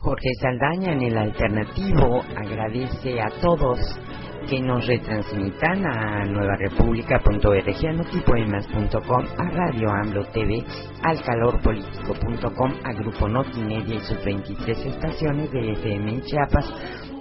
Jorge Saldaña en el Alternativo agradece a todos que nos retransmitan a nuevarepublica.org, a notipoemas.com, a Radio AMLO TV, al calorpolitico.com, a Grupo Notimedia y sus 23 estaciones de FM en Chiapas,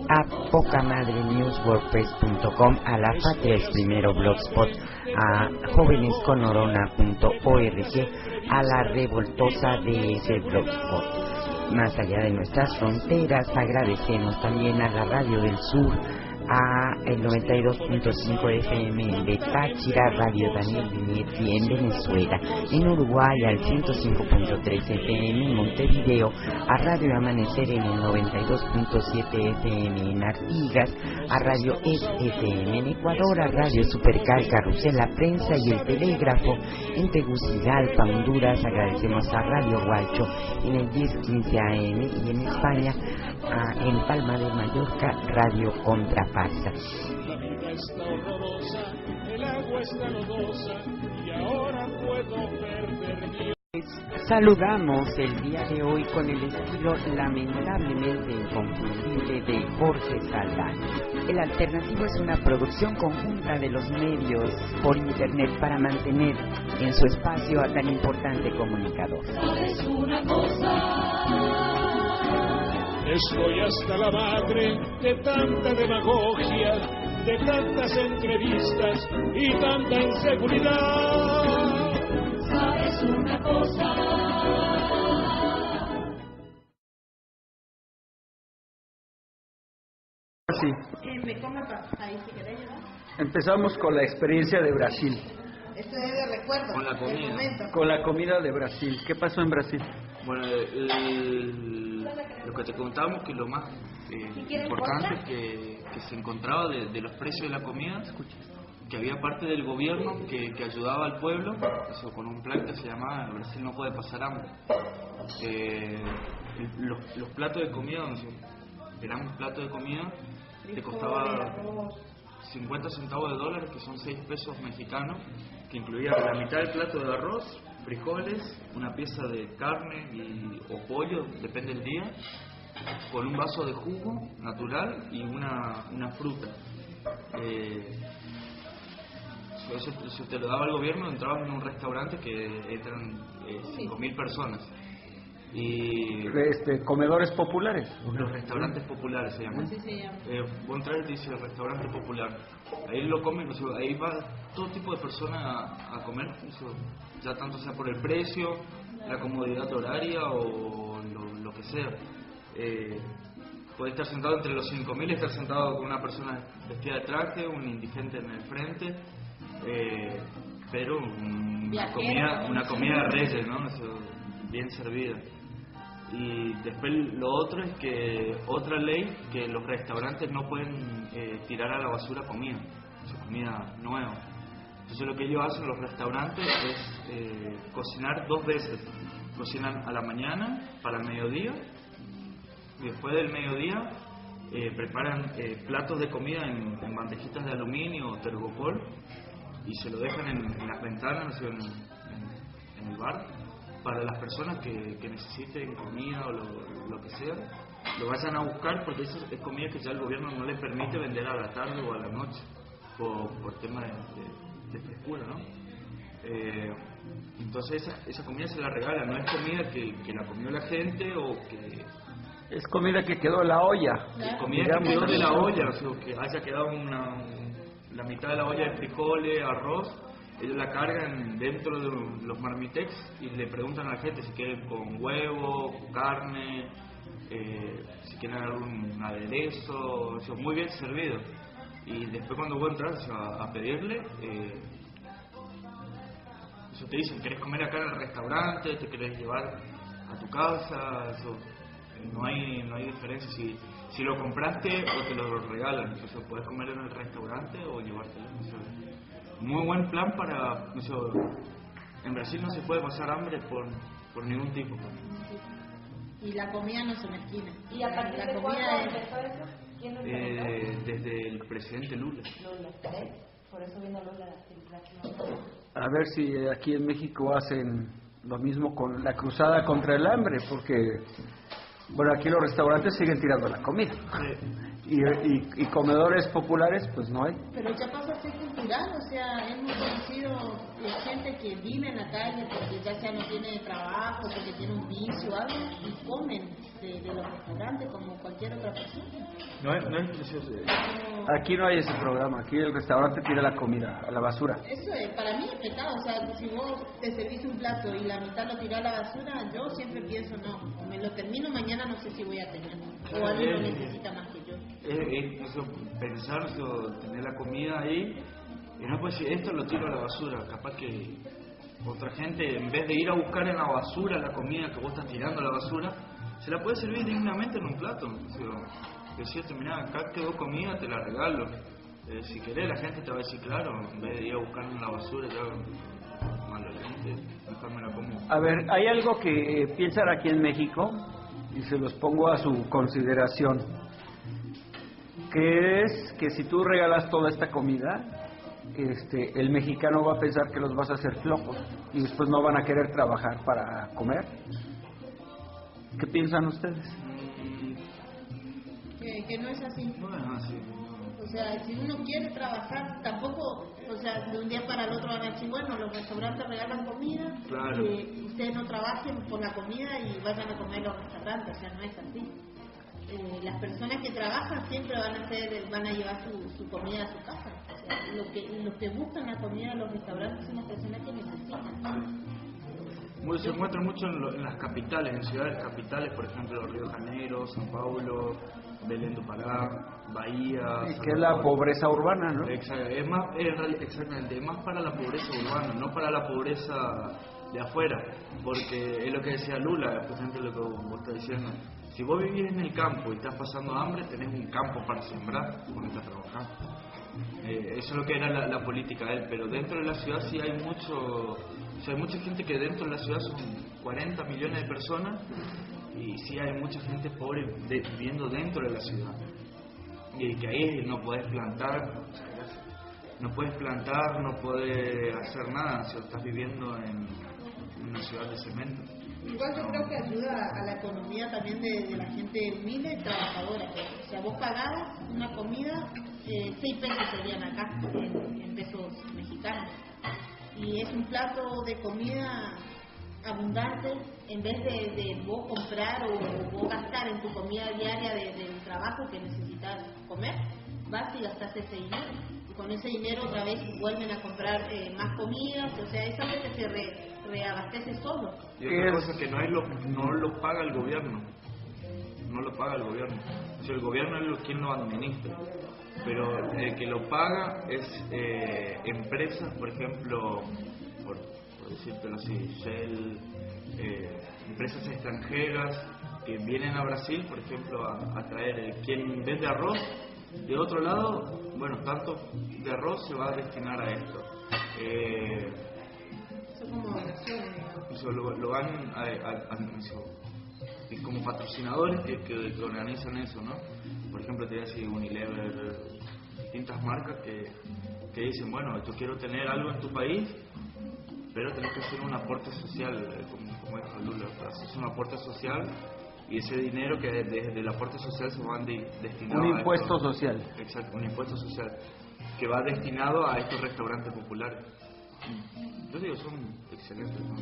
a pocamadrenewswordpress.com, a La Patria es Primero Blogspot, a jovenesconorona.org, a La Revoltosa DS Blogspot. Más allá de nuestras fronteras, agradecemos también a la Radio del Sur, a el 92.5 FM de Táchira, Radio Daniel Vinietti en Venezuela, en Uruguay al 105.3 FM en Montevideo, a Radio Amanecer en el 92.7 FM en Artigas, a Radio FM en Ecuador, a Radio Supercal, Carrusel, La Prensa y El Telégrafo en Tegucigalpa, Honduras. Agradecemos a Radio Guacho en el 1015 AM y en España, en Palma de Mallorca, Radio Contrafarsa. La vida está horrorosa, el agua está lodosa y ahora puedo perder mi... Saludamos el día de hoy con el estilo lamentablemente inconfundible de Jorge Saldaña. El Alternativo es una producción conjunta de los medios por internet para mantener en su espacio a tan importante comunicador. ¿Sabes una cosa? Estoy hasta la madre de tanta demagogia, de tantas entrevistas y tanta inseguridad. ¿Sabes una cosa? Sí. Ahí si querés, ¿no? Empezamos con la experiencia de Brasil. Esto es de recuerdo. Con la comida. Con la comida de Brasil. ¿Qué pasó en Brasil? Bueno, lo que te contábamos que lo más importante que se encontraba de los precios de la comida, que había parte del gobierno que ayudaba al pueblo, eso con un plan que se llamaba Brasil no puede pasar hambre. Los platos de comida, eran un plato de comida que costaba 50 centavos de dólar, que son 6 pesos mexicanos, que incluía la mitad del plato de arroz, frijoles, una pieza de carne o pollo, depende del día, con un vaso de jugo natural y una fruta. Eso te lo daba el gobierno. Entrabas en un restaurante que entran 5.000 personas. Y comedores populares. Los restaurantes populares se llaman. Así se llama. Vos entras y dice restaurante popular. Ahí lo comen, ahí va todo tipo de personas a comer, ya tanto sea por el precio, la comodidad horaria o lo que sea. Puede estar sentado entre los 5.000 y estar sentado con una persona vestida de traje, un indigente en el frente, pero una comida de reyes, ¿no? Bien servida. Y después lo otro es que otra ley, que los restaurantes no pueden tirar a la basura comida nueva. Entonces lo que ellos hacen los restaurantes es cocinar 2 veces. Cocinan a la mañana para el mediodía y después del mediodía preparan platos de comida en bandejitas de aluminio o tergopol y se lo dejan en las ventanas, en el bar, para las personas que necesiten comida o lo que sea, lo vayan a buscar, porque eso es comida que ya el gobierno no le permite vender a la tarde o a la noche por tema de frescura, ¿no? Entonces esa comida se la regala, no es comida que la comió la gente o que... Es comida que quedó en la olla. Es comida que quedó de la olla, o sea, que haya quedado la mitad de la olla de frijoles, arroz. Ellos la cargan dentro de los marmitex y le preguntan a la gente si quieren con huevo, carne, si quieren algún aderezo, eso, muy bien servido. Y después cuando vos entras a pedirle, eso te dicen, ¿querés comer acá en el restaurante? ¿Te querés llevar a tu casa? Eso, no hay diferencia si lo compraste o te lo regalan. Entonces puedes comer en el restaurante o llevártelo. Muy buen plan para... en Brasil no se puede pasar hambre por ningún tipo. Y la comida no se mezquina. ¿Y a partir de cuándo empezó eso? ¿Quién lo implementó? Desde el presidente Lula. Por eso vino Lula. A ver si aquí en México hacen lo mismo con la cruzada contra el hambre, porque Bueno, aquí los restaurantes siguen tirando la comida. Y comedores populares, pues no hay. Pero ya pasa a ser cultural, o sea, hemos conocido gente que vive en la calle porque ya sea no tiene trabajo, porque tiene un vicio o algo, y comen de los restaurantes como cualquier otra persona. No es precioso. Aquí no hay ese programa, aquí el restaurante tira la comida a la basura. Eso es, para mí es pecado, o sea, si vos te servís un plato y la mitad lo tirás a la basura, yo siempre pienso, no, o me lo termino mañana, no sé si voy a tener, o alguien lo necesita más que yo. Eso, pensar, eso, tener la comida ahí, y no pues esto lo tiro a la basura, capaz que otra gente, en vez de ir a buscar en la basura la comida que vos estás tirando a la basura, se la puede servir dignamente en un plato. O sea, decirte, mirá, acá quedó comida, te la regalo. Si querés, la gente te va a decir, claro, en vez de ir a buscar en la basura, ya maloliente, mejor me la como. A ver, hay algo que piensan aquí en México, y se los pongo a su consideración, que es que si tú regalas toda esta comida, el mexicano va a pensar que los vas a hacer flojos y después no van a querer trabajar para comer. ¿Qué piensan ustedes? Que no es así. No es así. O sea, si uno quiere trabajar, tampoco, o sea, de un día para el otro van a decir, bueno, los restaurantes regalan comida, claro. Ustedes no trabajen por la comida y vayan a comer a los restaurantes, o sea, no es así. Las personas que trabajan siempre van a llevar su comida a su casa. O sea, los que buscan la comida en los restaurantes son las personas que necesitan. Se encuentra mucho en las capitales, en ciudades capitales, por ejemplo, Río de Janeiro, São Paulo, Belém do Pará, Bahía. Que es la pobreza urbana, ¿no? Exactamente, es más para la pobreza urbana, no para la pobreza de afuera, porque es lo que decía Lula, por ejemplo, lo que vos estás diciendo. Si vos vivís en el campo y estás pasando hambre, tenés un campo para sembrar cuando estás trabajando. Eso es lo que era la política de él, pero dentro de la ciudad sí hay hay mucha gente que dentro de la ciudad son 40 millones de personas y sí hay mucha gente pobre viviendo dentro de la ciudad. Y que ahí no podés plantar, no puedes hacer nada si estás viviendo en una ciudad de cemento. Igual yo creo que ayuda a la economía también de la gente humilde y trabajadora. O sea, vos pagabas una comida, 6 pesos serían acá, en pesos mexicanos. Y es un plato de comida abundante, en vez de vos comprar o vos gastar en tu comida diaria del trabajo que necesitas comer, vas y gastas ese dinero. Y con ese dinero otra vez vuelven a comprar más comidas, o sea, es algo que se reabastece solo. Y otra cosa que no lo paga el gobierno. No lo paga el gobierno. O sea, el gobierno es quien lo administra. Pero el que lo paga es empresas, por ejemplo, por decírtelo así, Shell, empresas extranjeras que vienen a Brasil, por ejemplo, a traer quien vende arroz. De otro lado, bueno, tanto de arroz se va a destinar a esto. Son como donaciones, Eso lo van y como patrocinadores que organizan eso, ¿no? Por ejemplo, te voy a decir Unilever, distintas marcas que dicen, bueno, yo quiero tener algo en tu país, pero tenés que hacer un aporte social, como dijo Lula, haces un aporte social y ese dinero que desde el aporte social se van destinado un impuesto social. Exacto, un impuesto social que va destinado a estos restaurantes populares. Yo digo, son excelentes, ¿no?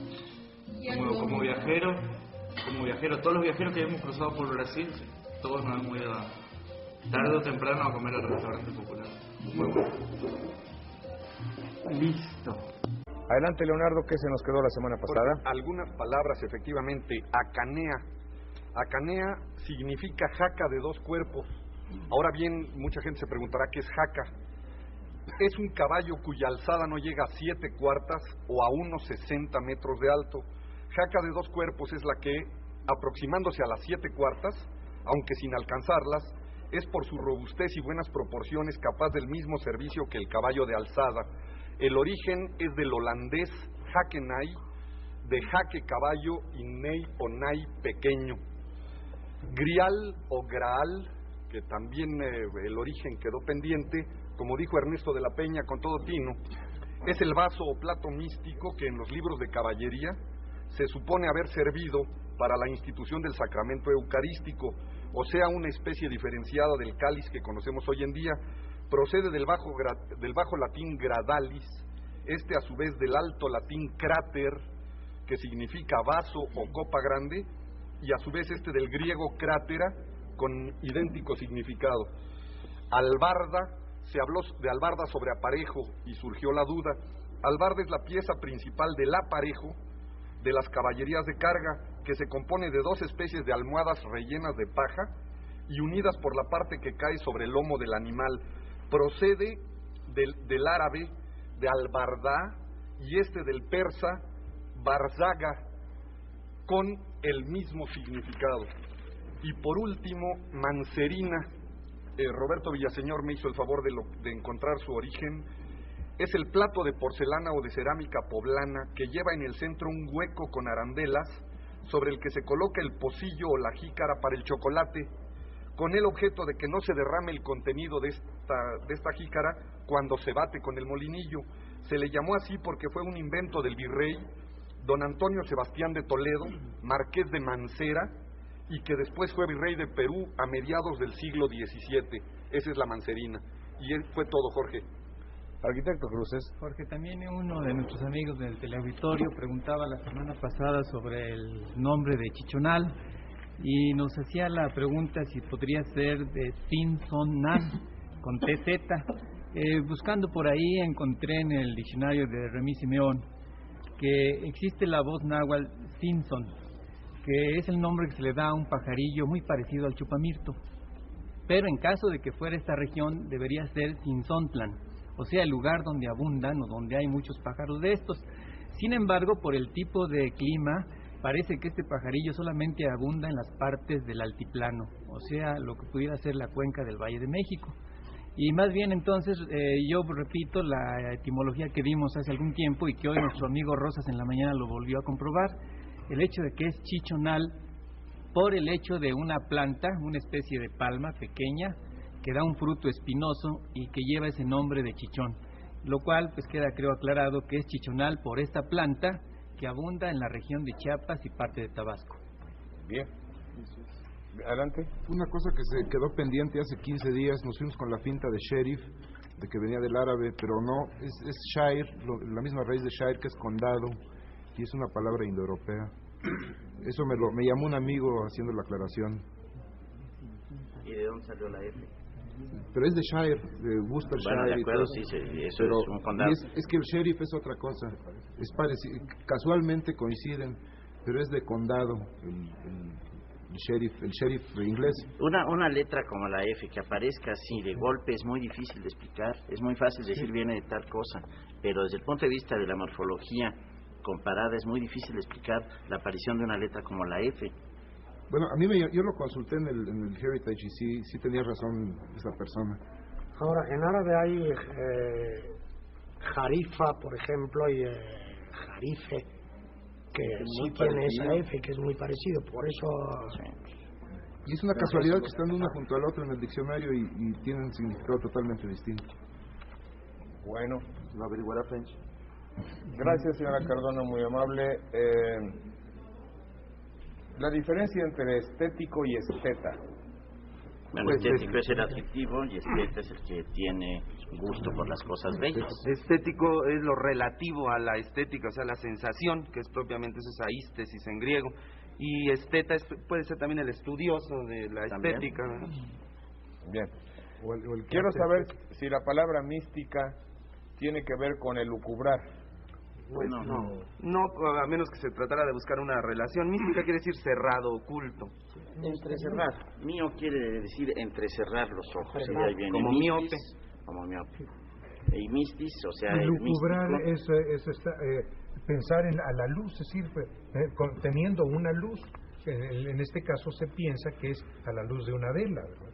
Como viajero, todos los viajeros que hemos cruzado por Brasil, todos nos hemos ido tarde o temprano a comer al restaurante popular. Muy bueno. Listo. Adelante, Leonardo, ¿qué se nos quedó la semana pasada? Porque algunas palabras, efectivamente. Acanea. Acanea significa jaca de 2 cuerpos. Ahora bien, mucha gente se preguntará qué es jaca. Es un caballo cuya alzada no llega a 7 cuartas o a unos 60 metros de alto. Jaca de 2 cuerpos es la que, aproximándose a las 7 cuartas, aunque sin alcanzarlas, es por su robustez y buenas proporciones capaz del mismo servicio que el caballo de alzada. El origen es del holandés hakenai, de jaque caballo y nei o nai pequeño. Grial o graal, que también el origen quedó pendiente, como dijo Ernesto de la Peña con todo tino, es el vaso o plato místico que en los libros de caballería se supone haber servido para la institución del sacramento eucarístico, o sea, una especie diferenciada del cáliz que conocemos hoy en día. Procede del bajo latín gradalis, a su vez del alto latín cráter, que significa vaso o copa grande, y a su vez del griego crátera, con idéntico significado. Albarda, se habló de albarda sobre aparejo y surgió la duda. Albarda es la pieza principal del aparejo de las caballerías de carga, que se compone de 2 especies de almohadas rellenas de paja y unidas por la parte que cae sobre el lomo del animal. Procede del árabe, de albardá, y del persa, barzaga, con el mismo significado. Y por último, mancerina. Roberto Villaseñor me hizo el favor de encontrar su origen. Es el plato de porcelana o de cerámica poblana que lleva en el centro un hueco con arandelas sobre el que se coloca el pocillo o la jícara para el chocolate, con el objeto de que no se derrame el contenido de esta jícara cuando se bate con el molinillo. Se le llamó así porque fue un invento del virrey don Antonio Sebastián de Toledo, marqués de Mancera, y que después fue virrey de Perú a mediados del siglo XVII. Esa es la mancerina. Y fue todo, Jorge. Arquitecto Cruces. Jorge, también uno de nuestros amigos del teleauditorio preguntaba la semana pasada sobre el nombre de Chichonal y nos hacía la pregunta si podría ser de Sinsonal, con TZ. Buscando por ahí encontré en el diccionario de Remí Simeón que existe la voz náhuatl Sinson, que es el nombre que se le da a un pajarillo muy parecido al chupamirto. Pero en caso de que fuera esta región, debería ser Sinsontlan, o sea, el lugar donde abundan o donde hay muchos pájaros de estos. Sin embargo, por el tipo de clima, parece que este pajarillo solamente abunda en las partes del altiplano, o sea, lo que pudiera ser la cuenca del Valle de México. Y más bien entonces, yo repito la etimología que dimos hace algún tiempo y que hoy nuestro amigo Rosas en la mañana lo volvió a comprobar, el hecho de que es chichonal por el hecho de una planta, una especie de palma pequeña, que da un fruto espinoso y que lleva ese nombre de chichón, lo cual pues queda creo aclarado que es chichonal por esta planta que abunda en la región de Chiapas y parte de Tabasco. Bien. Adelante. Una cosa que se quedó pendiente hace 15 días, nos fuimos con la finta de sheriff, de que venía del árabe, pero no, es shire, la misma raíz de shire, que es condado, y es una palabra indoeuropea. Eso me llamó un amigo haciendo la aclaración. ¿Y de dónde salió la F? Pero es de shire, de Worcestershire. Bueno, de acuerdo, sí, eso pero es un condado. Es que el sheriff es otra cosa, es parecido, casualmente coinciden, pero es de condado, el sheriff inglés. Una letra como la F que aparezca así de golpe es muy difícil de explicar. Es muy fácil decir viene de tal cosa, pero desde el punto de vista de la morfología comparada es muy difícil de explicar la aparición de una letra como la F. Bueno, a mí yo lo consulté en el Heritage y sí tenía razón esa persona. Ahora, en árabe hay jarifa, por ejemplo, y jarife, que sí tiene esa F, que es muy parecido, por eso... Sí. Y es una casualidad que están uno junto al otro en el diccionario y tienen significado totalmente distinto. Bueno. ¿Lo averiguará French? Gracias, señora Cardona, muy amable. La diferencia entre estético y esteta. Bueno, estético es el adjetivo y esteta es el que tiene gusto por las cosas bellas. Estético es lo relativo a la estética, o sea, la sensación, que es propiamente esa ístesis en griego. Y esteta puede ser también el estudioso de la estética. Bien. Quiero saber si la palabra mística tiene que ver con el lucubrar. Pues no, a menos que se tratara de buscar una relación. Mística quiere decir cerrado, oculto. Entrecerrar. Mío quiere decir entrecerrar los ojos. Y ahí viene como mistis, miope. Como miope. Y mistis, o sea, el lucubrar místico. es pensar a la luz, es decir, teniendo una luz. En este caso se piensa que es a la luz de una vela, ¿verdad?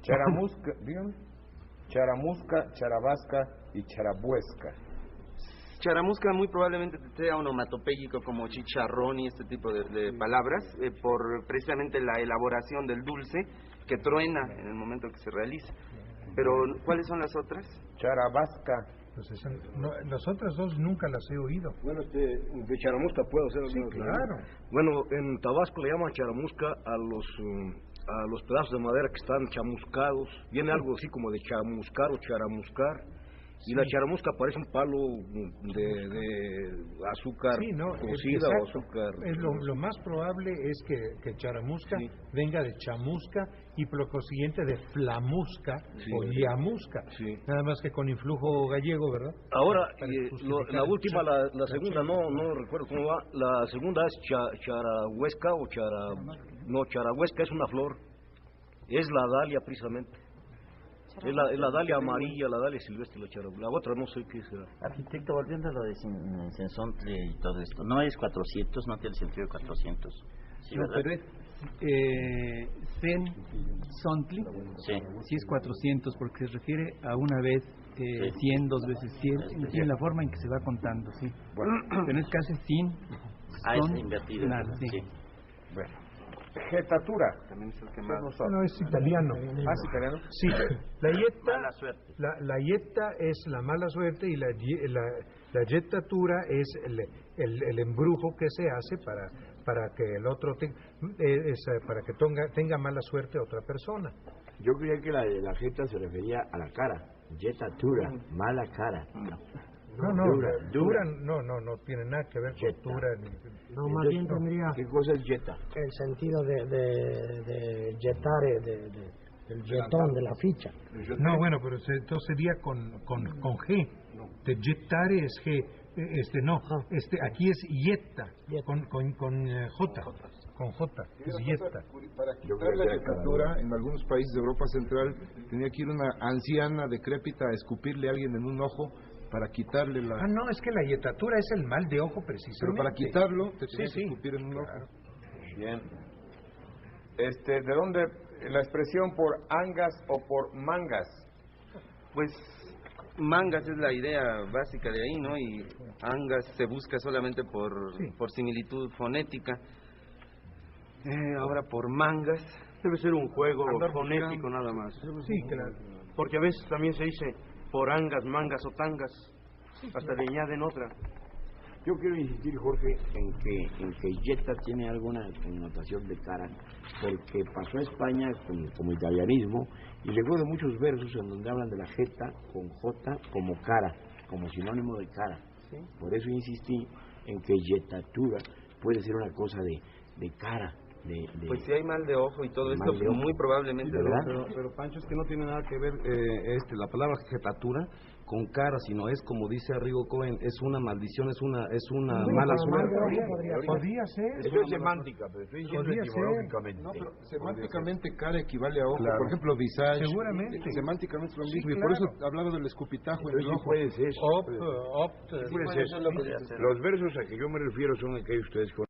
Charamusca, dígame. Charamusca, charabasca y charabuesca. Charamusca muy probablemente sea onomatopéyico como chicharrón y este tipo de palabras, por precisamente la elaboración del dulce que truena en el momento que se realiza. Pero, ¿cuáles son las otras? Charabasca Entonces, las otras dos nunca las he oído. Bueno, de charamusca puedo hacer Sí, claro. Bueno, en Tabasco le llaman charamusca a los pedazos de madera que están chamuscados. Viene algo así como de chamuscar o charamuscar. Y la charamusca parece un palo de azúcar cocida o azúcar. Lo más probable es que charamusca venga de chamusca y por lo consiguiente de flamusca o yamusca. Nada más que con influjo gallego, ¿verdad? Ahora, la última, la segunda, no recuerdo cómo va. La segunda es charahuesca o charahuesca es una flor. Es la dalia precisamente. Es la dalia amarilla, la dalia silvestre, la otra no sé qué será. Arquitecto, volviendo a lo de Cenzontle y todo esto, no es 400, no tiene sentido 400. Sí, ¿verdad? Pero es Cenzontle, sí es 400 porque se refiere a una vez 100, 2 veces 100, en la forma en que se va contando, sí. Bueno. Pero es casi sin es invertido. Nada, sí. Bueno. Jetatura. También es el que más... No, es italiano. ¿Es italiano? Sí. La yeta, mala suerte. La yeta es la mala suerte y la yetatura es el embrujo que se hace para que el otro para que tenga mala suerte a otra persona. Yo creía que la jeta se refería a la cara. Yetatura, mala cara. No, dura no tiene nada que ver con dura. No, más bien tendría... ¿Qué cosa es yeta? El sentido de jetare, del jetón, de la ficha. No, bueno, pero entonces sería con G. De jetare es G. Aquí es yetta, con J. Con J, es yetta. Para quitar la jetatura, en algunos países de Europa Central, tenía que ir una anciana decrépita a escupirle a alguien en un ojo para quitarle la... no, es que la yetatura es el mal de ojo precisamente. Pero para quitarlo te tienes que escupir en un ojo. Bien. ¿De dónde la expresión por angas o por mangas? Pues mangas es la idea básica de ahí, ¿no? Y angas se busca solamente por similitud fonética. Ahora por mangas debe ser un juego fonético nada más. Sí, claro. Porque a veces también se dice por angas, mangas o tangas, hasta le añaden otra. Yo quiero insistir, Jorge, en que yeta tiene alguna connotación de cara, porque pasó a España como italianismo y luego de muchos versos en donde hablan de la jeta con J como cara, como sinónimo de cara. ¿Sí? Por eso insistí en que yetatura puede ser una cosa de cara. Pues si hay mal de ojo y todo esto, muy probablemente. Pero Pancho, es que no tiene nada que ver la palabra jetatura con cara, sino es como dice Arrigo Cohen, es una maldición, es una mala suerte. Podría ser. Eso es semántica, pero estoy diciendo etimológicamente. No, pero semánticamente cara equivale a ojo. Claro. Por ejemplo, visage. Seguramente. Semánticamente es lo mismo. Sí, y por eso hablaba del escupitajo en el ojo. Puede ser. Puede ser. Los versos a que yo me refiero son aquellos que ustedes conocen.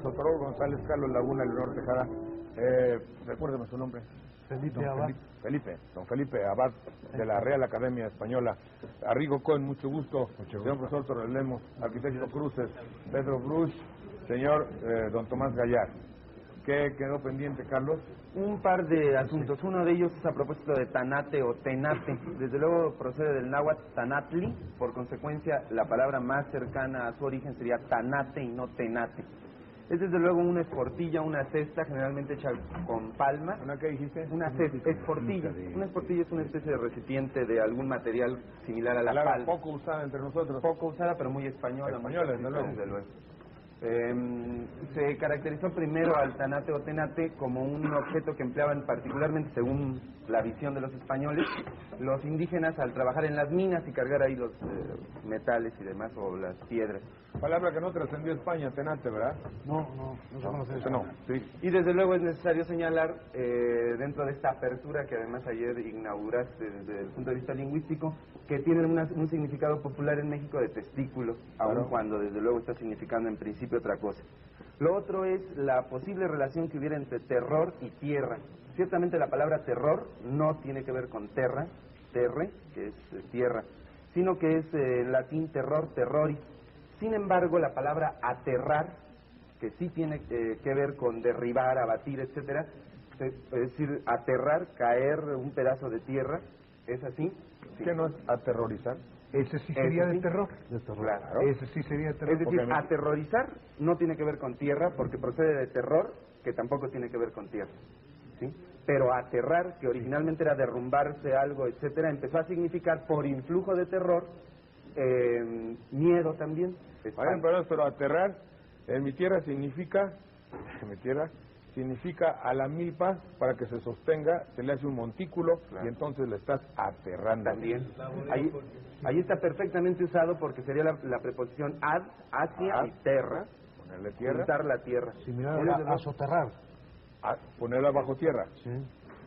Doctor González, Carlos Laguna, Leonor Tejada. Recuérdeme su nombre. Felipe Abad. Don Felipe Abad, de la Real Academia Española. Arrigo Cohen, mucho gusto. Señor profesor Torres Lemos, arquitecto Cruces, Pedro Bruch, señor don Tomás Gallar. ¿Qué quedó pendiente, Carlos? Un par de asuntos. Uno de ellos es a propósito de tanate o tenate. Desde luego procede del náhuatl tanatli. Por consecuencia, la palabra más cercana a su origen sería tanate y no tenate. Es desde luego una esportilla, una cesta, generalmente hecha con palma. ¿Una qué dijiste? Una cesta, esportilla. Una esportilla es una especie de recipiente de algún material similar a la palma. Poco usada entre nosotros. Poco usada, pero muy española. Española, desde luego. Se caracterizó primero al tanate o tenate como un objeto que empleaban particularmente, según la visión de los españoles, los indígenas al trabajar en las minas y cargar ahí los metales y demás, o las piedras. Palabra que no trascendió España, tenate, ¿verdad? No se conoce eso. No, sí. Y desde luego es necesario señalar, dentro de esta apertura que además ayer inauguraste desde el punto de vista lingüístico, que tiene un significado popular en México de testículo, aun cuando desde luego está significando en principio otra cosa. Lo otro es la posible relación que hubiera entre terror y tierra. Ciertamente la palabra terror no tiene que ver con terra, terre, que es tierra, sino que es en latín terror, terrori. Sin embargo, la palabra aterrar, que sí tiene que ver con derribar, abatir, etcétera, es decir, aterrar, caer un pedazo de tierra, ¿es así? Sí. ¿Qué no es aterrorizar? Ese sí sería de terror. Claro. Ese sí sería de terror. Es decir, aterrorizar no tiene que ver con tierra, porque procede de terror, que tampoco tiene que ver con tierra. ¿Sí? Pero aterrar, que originalmente era derrumbarse algo, etcétera, empezó a significar, por influjo de terror, miedo también. Pero aterrar en mi tierra significa a la milpa, para que se sostenga, se le hace un montículo, y entonces le estás aterrando. También. Ahí está perfectamente usado, porque sería la preposición ad, hacia, y terra. Ponerle tierra. Juntar la tierra. Similar a soterrar. Ponerla bajo tierra. Sí.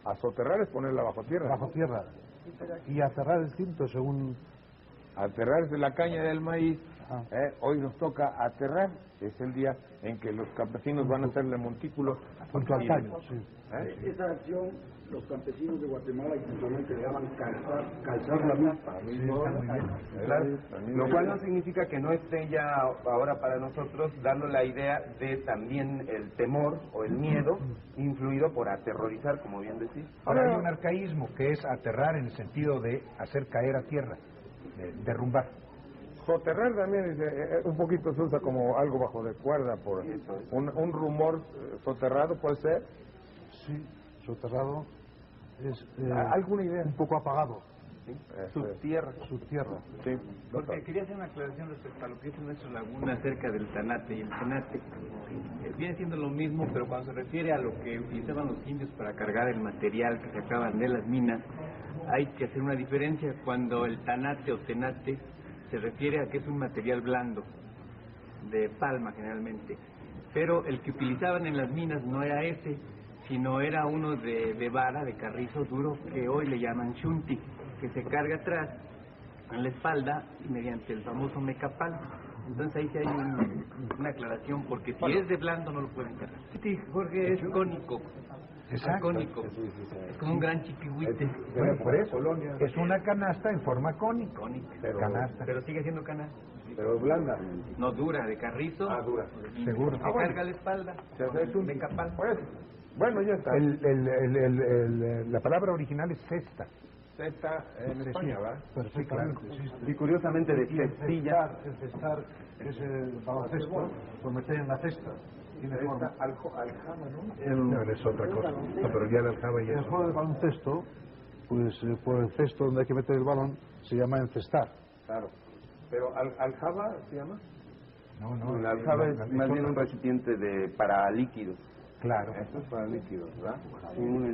Asoterrar es ponerla bajo tierra. Bajo tierra. Y aterrar es distinto según... Aterrar es de la caña del maíz. Hoy nos toca aterrar. Es el día en que los campesinos van a hacerle montículos. Junto al caño, sí. Esa acción, los campesinos de Guatemala y le llaman calzar la milpa. Lo cual no significa que no esté ya ahora para nosotros dando la idea de también el temor o el miedo influido por aterrorizar, como bien decís. Ahora hay un arcaísmo que es aterrar en el sentido de hacer caer a tierra, de derrumbar. Soterrar también un poquito se usa como algo bajo de cuerda, por un rumor soterrado, puede ser. Sí, soterrado es ¿alguna idea? Un poco apagado. ¿Sí? Subtierra. Sí. Porque quería hacer una aclaración respecto a lo que dice nuestro Laguna acerca del tanate. Y el tanate viene siendo lo mismo, pero cuando se refiere a lo que utilizaban los indios para cargar el material que sacaban de las minas, hay que hacer una diferencia. Cuando el tanate o tenate se refiere a que es un material blando, de palma generalmente, pero el que utilizaban en las minas no era ese, sino era uno de vara, de carrizo duro, que hoy le llaman shunti, que se carga atrás, en la espalda, mediante el famoso mecapal. Entonces ahí sí hay una aclaración, porque si es de blando no lo pueden cargar. Sí, Jorge, es cónico. Exacto. Cónico. Es como un gran chiquihuite. Bueno, por eso, es una canasta en forma cónica. Pero sigue siendo canasta. Pero blanda. No, dura, de carrizo. Dura. Seguro. Se carga la espalda. Es un mecapal. Bueno, ya está. La palabra original es cesta. Cesta en España, ¿verdad? Perfectamente. Y curiosamente de cestilla. El cestar es el baloncesto, por meter en la cesta. Tiene forma. Aljama, ¿no? No, es otra cosa. No, pero ya el aljaba ya el juego del baloncesto, pues por el cesto donde hay que meter el balón, se llama encestar. Claro. Pero aljaba se llama. No, el aljaba es más bien un recipiente para líquidos. Claro. Esto es para líquidos, ¿verdad?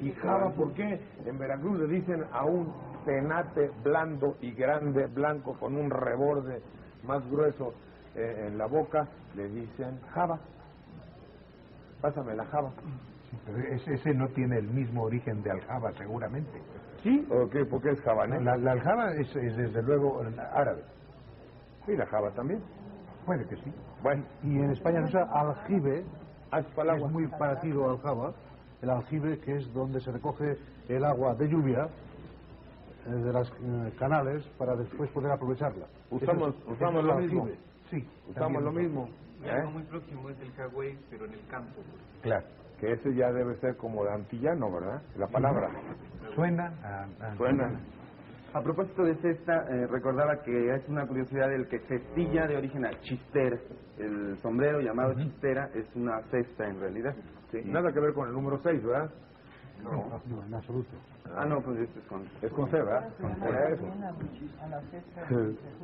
¿Y java por qué en Veracruz le dicen a un tenate blando y grande, blanco, con un reborde más grueso en la boca, le dicen java? Pásame la java. Sí, pero ese no tiene el mismo origen de aljaba, seguramente. ¿Sí? ¿O qué? ¿Por qué es java, no? La aljaba es desde luego árabe. ¿Y la java también? Puede que sí. Bueno. Y en España se usa aljibe, es muy parecido al aljaba. El aljibe, que es donde se recoge el agua de lluvia de las canales para después poder aprovecharla. Usamos lo mismo. Sí, usamos lo mismo. Algo muy próximo es el cagüey, pero en el campo. Claro, que ese ya debe ser como de antillano, ¿verdad? La palabra. Suena. Suena. A propósito de cesta, recordaba que es una curiosidad el que cestilla de origen a chistera. El sombrero llamado chistera es una cesta en realidad. Sí. Nada que ver con el número 6, ¿verdad? No, en absoluto. No, pues este es con C, ¿verdad?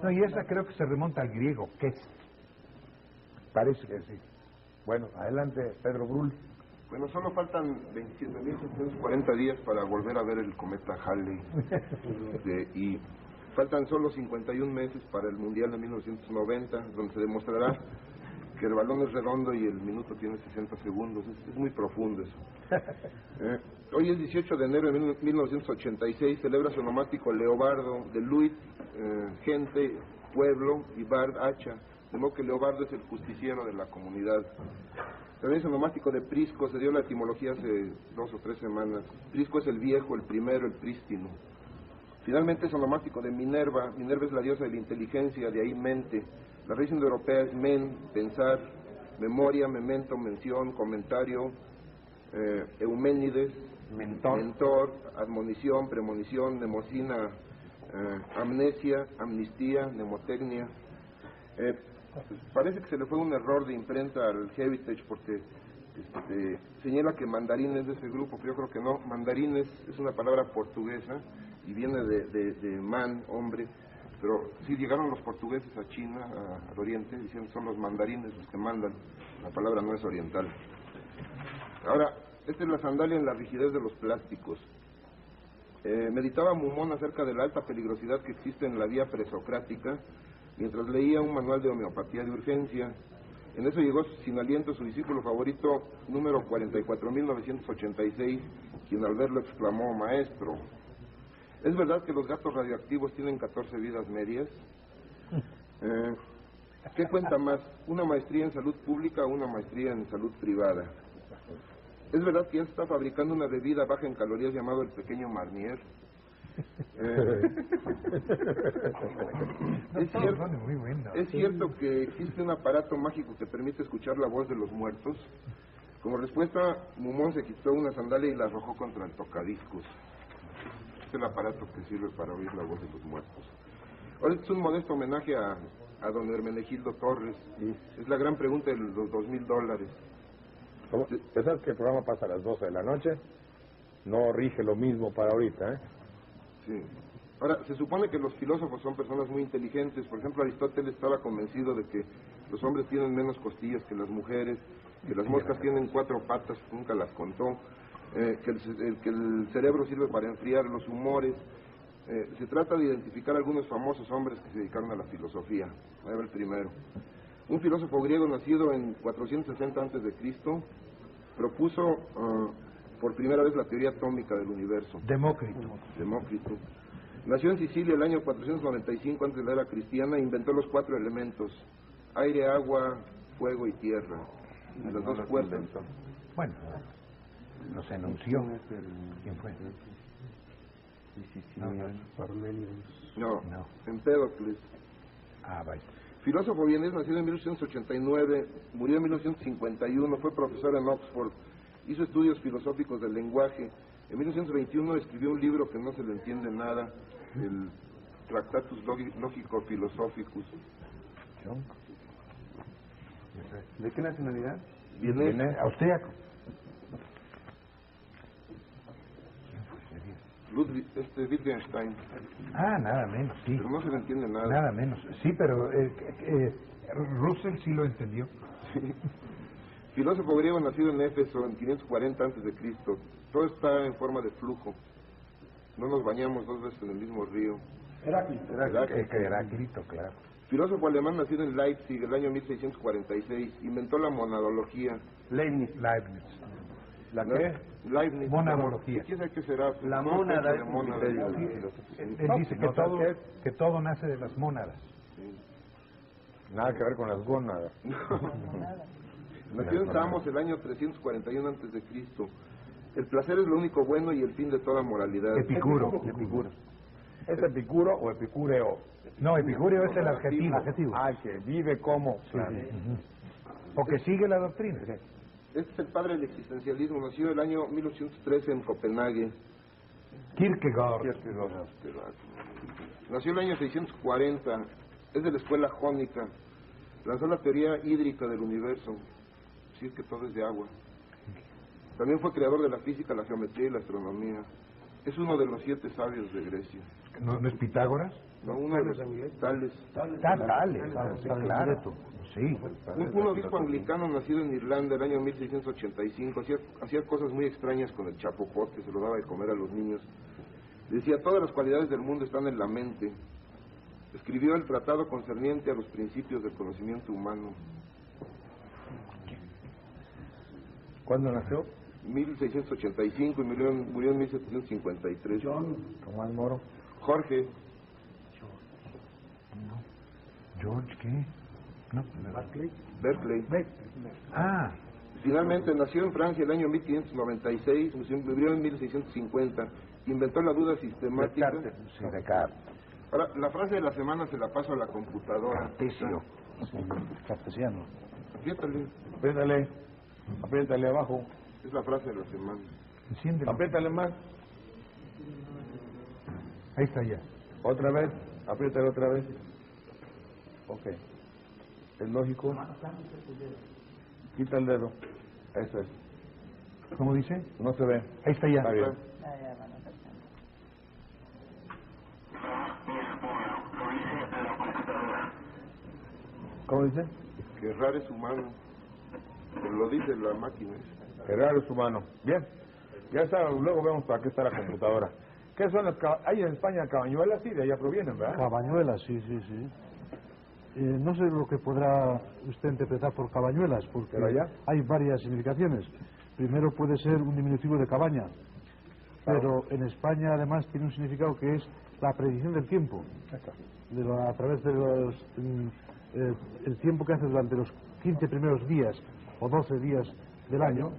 No, y esa creo que se remonta al griego, que es. Parece que sí. Bueno, adelante, Pedro Brull. Bueno, solo faltan 27.740 días para volver a ver el cometa Halley. Y faltan solo 51 meses para el Mundial de 1990, donde se demostrará que el balón es redondo y el minuto tiene 60 segundos. Es muy profundo eso. Hoy es 18 de enero de 1986, celebra su onomástico Leobardo, de Luit, gente, pueblo, y Bard, hacha. De modo que Leobardo es el justiciero de la comunidad. También es onomástico de Prisco, se dio la etimología hace 2 o 3 semanas. Prisco es el viejo, el primero, el prístino. Finalmente es onomástico de Minerva. Minerva es la diosa de la inteligencia, de ahí mente. La raíz indoeuropea es men, pensar, memoria, memento, mención, comentario, Euménides, mentor, admonición, premonición, nemocina, amnesia, amnistía, mnemotecnia. Parece que se le fue un error de imprenta al Heritage porque señala que mandarín es de ese grupo, pero yo creo que no. Mandarín es una palabra portuguesa y viene de man, hombre, pero sí llegaron los portugueses a China, al oriente, diciendo son los mandarines los que mandan. La palabra no es oriental. Ahora, esta es la sandalia en la rigidez de los plásticos. Meditaba Mumón acerca de la alta peligrosidad que existe en la vía presocrática mientras leía un manual de homeopatía de urgencia. En eso llegó sin aliento su discípulo favorito, número 44.986, quien al verlo exclamó: maestro, ¿es verdad que los gatos radioactivos tienen 14 vidas medias? ¿Qué cuenta más, una maestría en salud pública o una maestría en salud privada? ¿Es verdad que ya se está fabricando una bebida baja en calorías llamado el pequeño Marnier? ¿Es cierto que existe un aparato mágico que permite escuchar la voz de los muertos? Como respuesta, Mumón se quitó una sandalia y la arrojó contra el tocadiscos. Es el aparato que sirve para oír la voz de los muertos. Ahora, este es un modesto homenaje a don Hermenegildo Torres. Es la gran pregunta de los $2,000. ¿Sabes que el programa pasa a las 12 de la noche? No rige lo mismo para ahorita, ¿eh? Sí. Ahora, se supone que los filósofos son personas muy inteligentes. Por ejemplo, Aristóteles estaba convencido de que los hombres tienen menos costillas que las mujeres, que las moscas tienen 4 patas, nunca las contó, que el cerebro sirve para enfriar los humores. Se trata de identificar algunos famosos hombres que se dedicaron a la filosofía. Voy a ver primero. Un filósofo griego nacido en 460 a.C. propuso por primera vez la teoría atómica del universo. Demócrito. Nació en Sicilia el año 495 antes de la era cristiana e inventó los 4 elementos: aire, agua, fuego y tierra. Y las 2 fuerzas. Bueno, nos enunció. ¿Quién fue? No, Empédocles. Vaya. Filósofo vienés, nacido en 1889, murió en 1951, fue profesor en Oxford, hizo estudios filosóficos del lenguaje. En 1921 escribió un libro que no se le entiende nada, el Tractatus Logico Philosophicus. ¿De qué nacionalidad? Vienés. Austriaco. Wittgenstein. Nada menos, sí. Pero no se le entiende nada. Nada menos, sí, pero Russell sí lo entendió. Sí. Filósofo griego nacido en Éfeso en 540 a.C. Todo está en forma de flujo. No nos bañamos 2 veces en el mismo río. Heráclito, claro. Filósofo alemán nacido en Leipzig el año 1646, inventó la monadología. Leibniz. ¿La qué? Leibniz. Monadología. ¿Qué sabe qué será? La mónada es Él dice que todo nace de las mónadas. Sí. Nada que ver con las gónadas. Nació en Samos el año 341 a.C. El placer es lo único bueno y el fin de toda moralidad. Epicuro. ¿Es epicuro o epicúreo? No, epicúreo es el adjetivo. Que vive como. Sí. O que sigue la doctrina. Este es el padre del existencialismo, nació el año 1813 en Copenhague. Kierkegaard. Nació el año 640, es de la escuela jónica. Lanzó la teoría hídrica del universo, si es que todo es de agua. También fue creador de la física, la geometría y la astronomía. Es uno de los 7 sabios de Grecia. ¿No es Pitágoras? No, uno de los Tales. Tales, sí, claro. Sí. Un obispo anglicano nacido en Irlanda el año 1685 hacía cosas muy extrañas con el chapopote, se lo daba de comer a los niños. Decía, todas las cualidades del mundo están en la mente. Escribió el tratado concerniente a los principios del conocimiento humano. ¿Cuándo nació? 1685 y murió en 1753. Tomás Moro. Jorge. George, ¿qué? No, Berkeley. Ah. Finalmente nació en Francia el año 1596, murió en 1650, inventó la duda sistemática. Descartes. Ahora, la frase de la semana se la paso a la computadora. Cartesio. Cartesiano. Apriétale abajo. Es la frase de la semana. Enciéndelo. Apriétale más. Ahí está ya. Otra vez. Apriétale otra vez. Ok. ¿Es lógico? Quita el dedo. Eso es. ¿Cómo dice? No se ve. Ahí está ya. Está bien. ¿Cómo dice? Que errar es humano. Pero lo dice la máquina. Errar es humano. Bien. Ya está. Luego vemos para qué está la computadora. ¿Qué son las hay en España cabañuelas? Sí, de allá provienen, ¿verdad? Cabañuelas, sí. No sé lo que podrá usted interpretar por cabañuelas, porque hay varias significaciones. Primero puede ser un diminutivo de cabaña, pero en España además tiene un significado que es la predicción del tiempo. A través de el tiempo que hace durante los 15 primeros días o 12 días del año,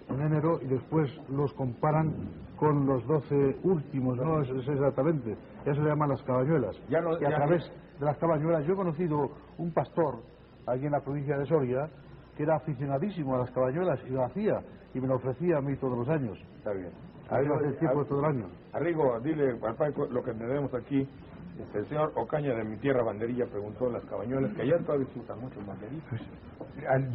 en enero, y después los comparan con los 12 últimos, no es exactamente. Eso se llaman las cabañuelas. Y a través de las cabañuelas, yo he conocido un pastor aquí en la provincia de Soria que era aficionadísimo a las cabañuelas y lo hacía y me lo ofrecía a mí todos los años. Está bien. Hace el tiempo de todo el año. Arrigo, dile al Paco lo que tenemos aquí. El señor Ocaña de mi tierra, Banderilla, preguntó las cabañuelas, que allá todavía se usan mucho banderitas.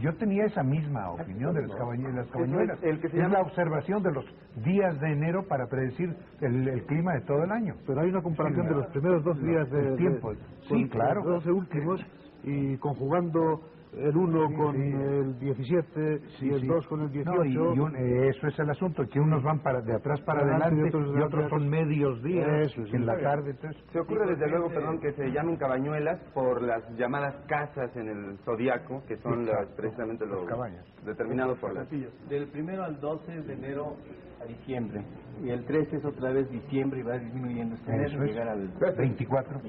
Yo tenía esa misma opinión de las cabañuelas. Es la observación de los días de enero para predecir el clima de todo el año. Pero hay una comparación de los primeros 12 días del tiempo. Sí, claro. Los 12 últimos y conjugando el 1 con el 17 y el 2 con el 18. No, eso es el asunto, que unos van de atrás para adelante y otros son medios días, en la tarde. Entonces, se ocurre desde luego, que se llamen cabañuelas por las llamadas casas en el zodiaco, que son precisamente los cabañas determinados por las... Del 1 al 12 de enero a diciembre, y el 13 es otra vez diciembre y va disminuyendo este mes hasta llegar al 24.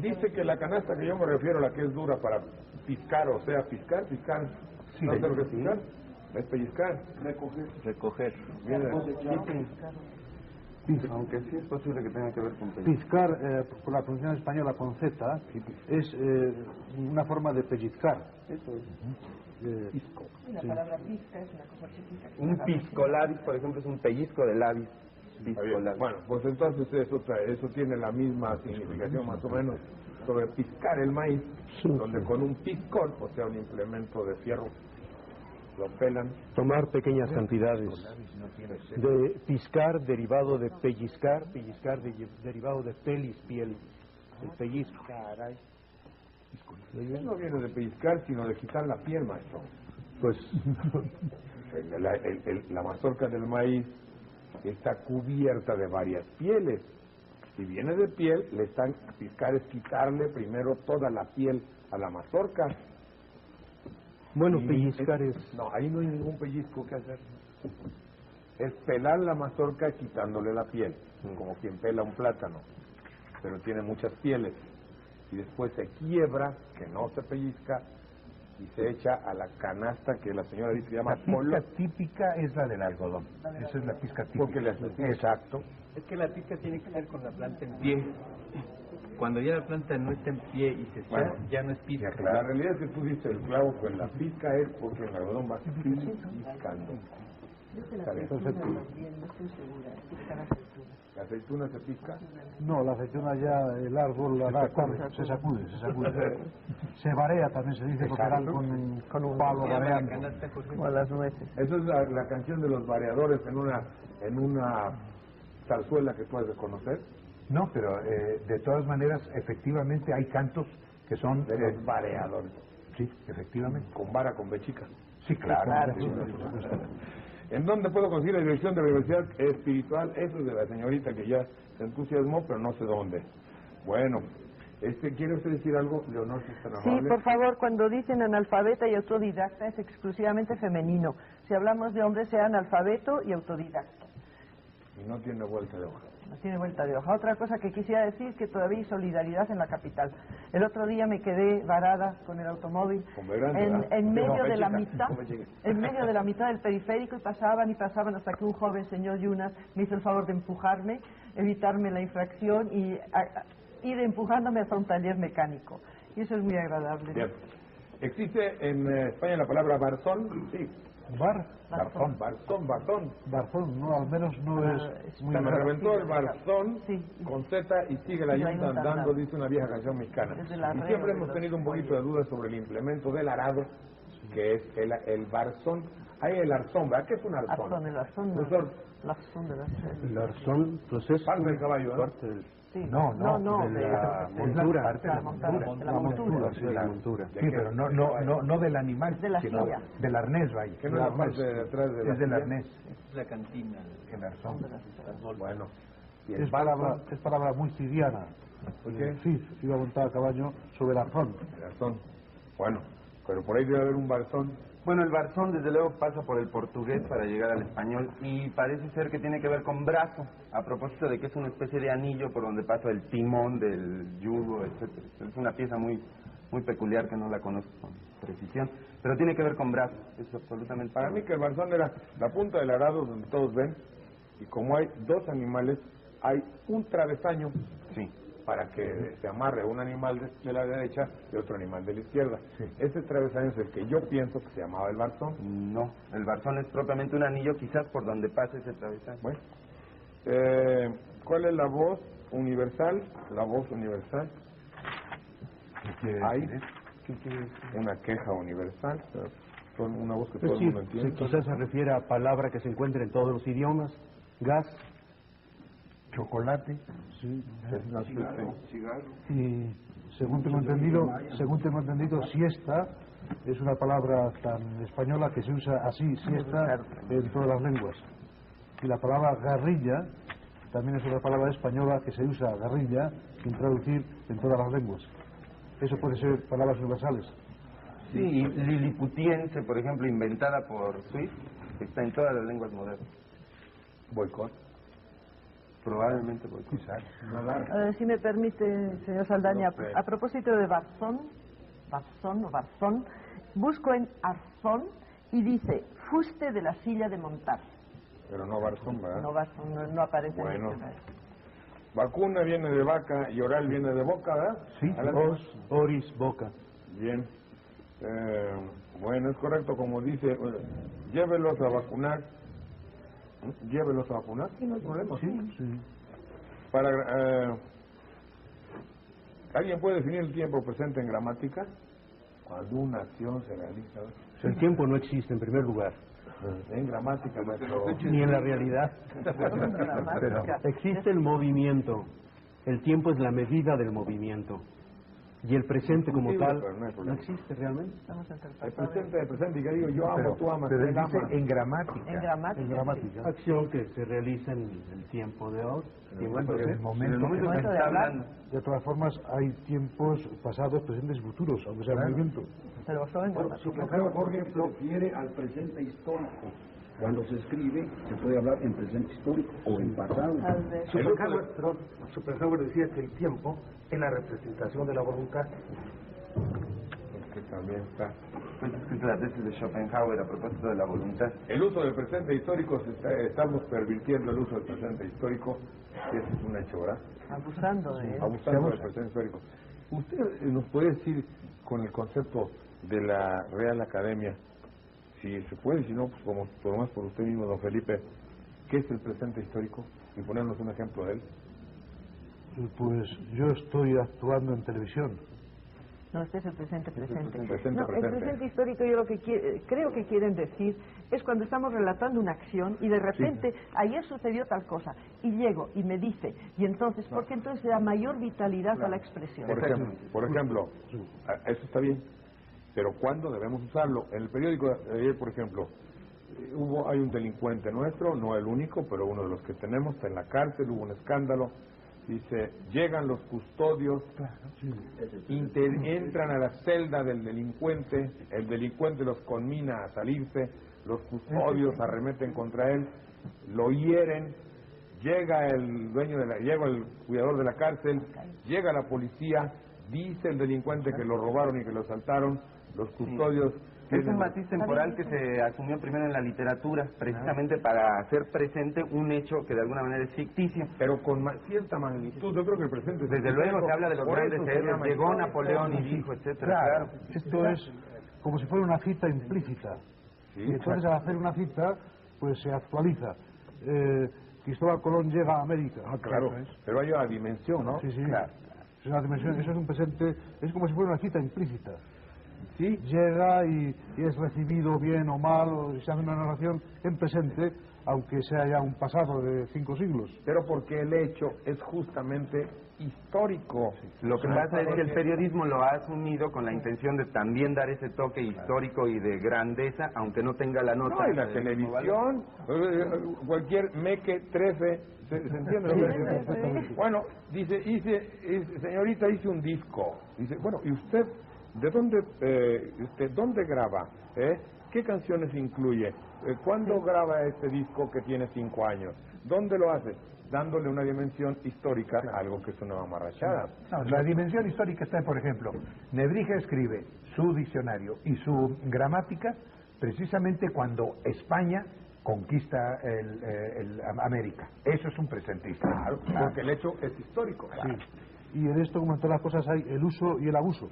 Dice que la canasta que yo me refiero, la que es dura para piscar, o sea, piscar. Sí, ¿no sé lo que es piscar? Es pellizcar. Recoger. Aunque sí es posible que tenga que ver con piscar, por la pronunciación española con Z, es una forma de pellizcar. Eso es. Pisco. La palabra pisca es una cosa chiquita. Un piscolabis, por ejemplo, es un pellizco de labis. Bueno, pues entonces eso tiene la misma significación más o menos sobre piscar el maíz, donde con un piscón, o sea, un implemento de fierro, lo pelan. Tomar pequeñas cantidades de piscar derivado de pellizcar derivado de pelis, piel, el pellizco. Caray. No viene de pellizcar, sino de quitar la piel, maestro. Pues la mazorca del maíz está cubierta de varias pieles. Si viene de piel, piscar es quitarle primero toda la piel a la mazorca. Bueno, pellizcar es... No, ahí no hay ningún pellizco que hacer. Es pelar la mazorca quitándole la piel, como quien pela un plátano, pero tiene muchas pieles. Y después se quiebra, que no se pellizca, y se echa a la canasta que la señora dice que se llama polo. La pizca típica es la del algodón. Esa es la pizca típica. Exacto. Es que la pizca tiene que ver con la planta en pie. Cuando ya la planta no está en pie y se echa, ya no es pizca. La realidad es que tú dices el clavo, pues la pizca es porque el algodón va pizcando. ¿La aceituna se pizca? No, la aceituna ya, el árbol la da, se sacude. Se varea también, se dice, porque dan con un palo vareando. Como las nueces. Esa es la canción de los variadores en una zarzuela que tú has de conocer? No, pero de todas maneras, efectivamente hay cantos que son... De los variadores. Sí, efectivamente. Con vara, con bechica. Sí, claro. ¿En dónde puedo conseguir la dirección de la Universidad Espiritual? Eso es de la señorita que ya se entusiasmó, pero no sé dónde. Bueno, ¿quiere usted decir algo, Leonor? Sí, por favor, cuando dicen analfabeta y autodidacta es exclusivamente femenino. Si hablamos de hombres, sea analfabeto y autodidacta. Y no tiene vuelta de hoja. No tiene vuelta de hoja. Otra cosa que quisiera decir es que todavía hay solidaridad en la capital. El otro día me quedé varada con el automóvil en medio de la mitad del periférico y pasaban hasta que un joven señor Yunas me hizo el favor de empujarme, evitarme la infracción y ir empujándome hasta un taller mecánico. Y eso es muy agradable. Bien. ¿Existe en España la palabra barzón? Sí. Barzón, no, al menos no es muy... Se me reventó el barzón con Z y sigue la yunta andando, dice una vieja canción mexicana. Y siempre hemos tenido un poquito de dudas sobre el implemento del arado, que es el barzón. Hay el arzón, ¿verdad? ¿Qué es un arzón? El arzón, el arzón, pues es... Parte del caballo, ¿no? No, de la montura. De la montura. Sí, pero no del animal, sino del arnés, vaya. ¿Qué no es la parte de atrás de la Es del arnés. Es la cantina. El arzón. Bueno. Es palabra muy siriana. ¿Por qué? Sí, iba a montar a caballo sobre el arzón. El arzón. Bueno, pero por ahí debe haber un barzón. Bueno, el barzón desde luego pasa por el portugués para llegar al español y parece ser que tiene que ver con brazo, a propósito de que es una especie de anillo por donde pasa el timón del yugo, etcétera. Es una pieza muy peculiar que no la conozco con precisión, pero tiene que ver con brazo, es absolutamente... Para mí que el barzón era la punta del arado donde todos ven, y como hay dos animales, hay un travesaño para que se amarre un animal de la derecha y otro animal de la izquierda. Ese travesaño es el que yo pienso que se llamaba el barzón. No, el barzón es propiamente un anillo, quizás por donde pasa ese travesaño. Bueno, ¿cuál es la voz universal? La voz universal. Hay una queja universal, son una voz que todo el mundo entiende. Quizás se refiere a palabra que se encuentra en todos los idiomas. Gas, chocolate, cigarro. Y según tengo entendido, siesta es una palabra tan española que se usa así, siesta, en todas las lenguas. Y la palabra garrilla también es una palabra española que se usa, garrilla, sin traducir en todas las lenguas. Eso puede ser palabras universales. Sí, y liliputiense, por ejemplo, inventada por Swift, está en todas las lenguas modernas. Boicot. Probablemente boicot. Si me permite, señor Saldaña, a propósito de barzón, busco en arzón y dice fuste de la silla de montar. Pero no barzón, ¿verdad? No barzón, no aparece. Bueno. Vacuna viene de vaca y oral viene de boca, ¿verdad? Sí, oris, boca. Bien. Bueno, es correcto, como dice, llévelos a vacunar. ¿Llévelos a vacunar? Sí, no hay problema. Sí. ¿Alguien puede definir el tiempo presente en gramática? Cuando una acción se realiza. El tiempo no existe en primer lugar. En gramática, maestro. Ni en la realidad. Pero existe el movimiento. El tiempo es la medida del movimiento. Y el presente como tal no existe realmente. El presente, y que digo yo amo, tú amas, pero él ama. dice en gramática. En gramática. Acción que se realiza en el tiempo de ahora. En el momento que está hablando. De todas formas, hay tiempos pasados, presentes y futuros, aunque sea movimiento. Pero solo en gramática. Su profesor Jorge se refiere al presente histórico. Cuando se escribe, se puede hablar en presente histórico o en pasado. Schopenhauer decía que el tiempo es la representación de la voluntad. Que también está. Es la tesis de Schopenhauer a propósito de la voluntad. El uso del presente histórico, estamos pervirtiendo el uso del presente histórico, y eso es un hecho, ¿verdad? Abusando de él. Abusando del presente histórico. ¿Usted nos puede decir con el concepto de la Real Academia, si se puede, si no, pues como por más por usted mismo, don Felipe, qué es el presente histórico? Y ponernos un ejemplo de él. Pues yo estoy actuando en televisión No, este es el presente. Presente. El presente histórico, yo lo que creo que quieren decir es cuando estamos relatando una acción y de repente ayer sucedió tal cosa y llego y me dice, y entonces, porque entonces da mayor vitalidad a la expresión. Por ejemplo, eso está bien, pero ¿cuándo debemos usarlo? En el periódico de ayer, por ejemplo, hay un delincuente nuestro, no el único, pero uno de los que tenemos, está en la cárcel, hubo un escándalo. Dice, llegan los custodios, entran a la celda del delincuente, el delincuente los conmina a salirse, los custodios arremeten contra él, lo hieren, llega el llega el cuidador de la cárcel, llega la policía, dice el delincuente que lo robaron y que lo asaltaron, los custodios... Es un matiz temporal que se asumió primero en la literatura, precisamente para hacer presente un hecho que de alguna manera es ficticio. Pero con cierta magnitud, yo creo que el presente... Desde luego se habla de los grandes héroes, llegó Napoleón y dijo, etcétera. Claro, esto es como si fuera una cita implícita. Y entonces al hacer una cita, pues se actualiza. Cristóbal Colón llega a América. Claro, pero hay una dimensión, ¿no? Sí, claro. Es una dimensión, eso es un presente, es como si fuera una cita implícita. Sí. Llega y es recibido bien o mal, o se hace una narración en presente, aunque sea ya un pasado de 5 siglos. Pero porque el hecho es justamente histórico. Lo que pasa es que el periodismo lo ha asumido con la intención de también dar ese toque histórico y de grandeza, aunque no tenga la nota. No, y la televisión, cualquier meque 13, ¿se entiende? Bueno, dice, señorita, hice un disco. Dice, bueno, ¿y usted de dónde graba? ¿Qué canciones incluye? ¿Cuándo graba este disco que tiene 5 años? ¿Dónde lo hace? Dándole una dimensión histórica a algo que es una mamarrachada. No, la dimensión histórica está, por ejemplo, Nebrija escribe su diccionario y su gramática precisamente cuando España conquista América. Eso es un presente histórico. Claro, porque el hecho es histórico. Sí. Y en esto, como en todas las cosas, hay el uso y el abuso.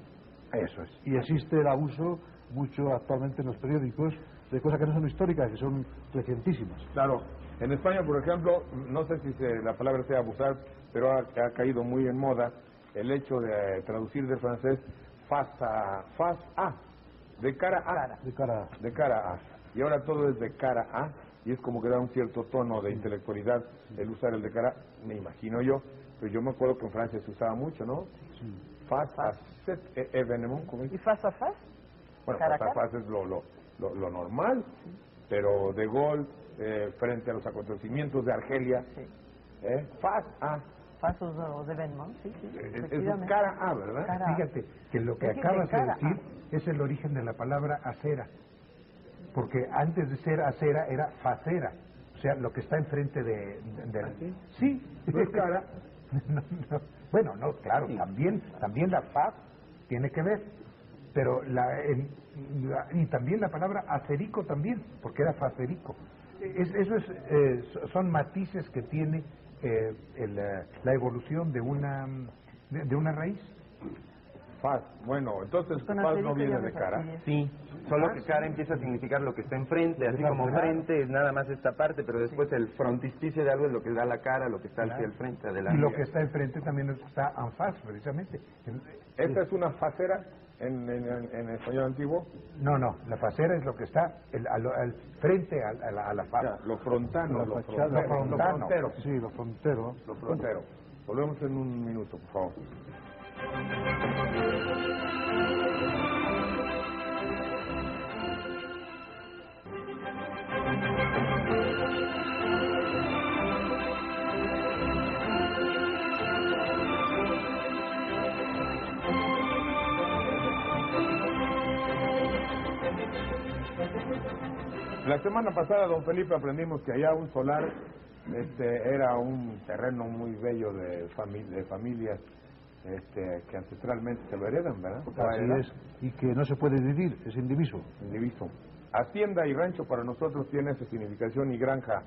Eso es. Y existe el abuso mucho actualmente en los periódicos de cosas que no son históricas, que son recientísimas. Claro. En España, por ejemplo, no sé si la palabra sea abusar, pero ha caído muy en moda el hecho de traducir del francés face a, de cara a. Y ahora todo es de cara a, y es como que da un cierto tono de intelectualidad el usar el de cara, me imagino yo, pero yo me acuerdo que en Francia se usaba mucho, ¿no? Sí. Face a cet événement, ¿cómo ¿Y face a face? Bueno, face a face es lo normal, pero De Gaulle, frente a los acontecimientos de Argelia, face a. Face aux événements, sí. Es cara a, ¿verdad? Fíjate que lo que acabas de decir es el origen de la palabra acera, porque antes de ser acera era facera, o sea, lo que está enfrente de sí, no es cara. no. Bueno, no, claro, también la faz tiene que ver, pero y también la palabra acerico también, porque era facerico. Son matices que tiene la evolución de una raíz. Faz, bueno, entonces faz no viene de cara. Sí, solo que cara empieza a significar lo que está enfrente, así como frente es nada más esta parte, pero después el frontispicio de algo es lo que da la cara, lo que está hacia el frente, adelante. Y lo que está enfrente también está en faz, precisamente. ¿Esta es una facera en español antiguo? No, la facera es lo que está al frente a la faz. Ya, lo frontano. Lo frontero. Sí, lo frontero. Lo frontero. Volvemos en un minuto, por favor. La semana pasada, don Felipe, aprendimos que allá un solar era un terreno muy bello de familias que ancestralmente se lo heredan, ¿verdad? Así es, y que no se puede dividir, es indiviso. Hacienda y rancho para nosotros tiene esa significación, y granja.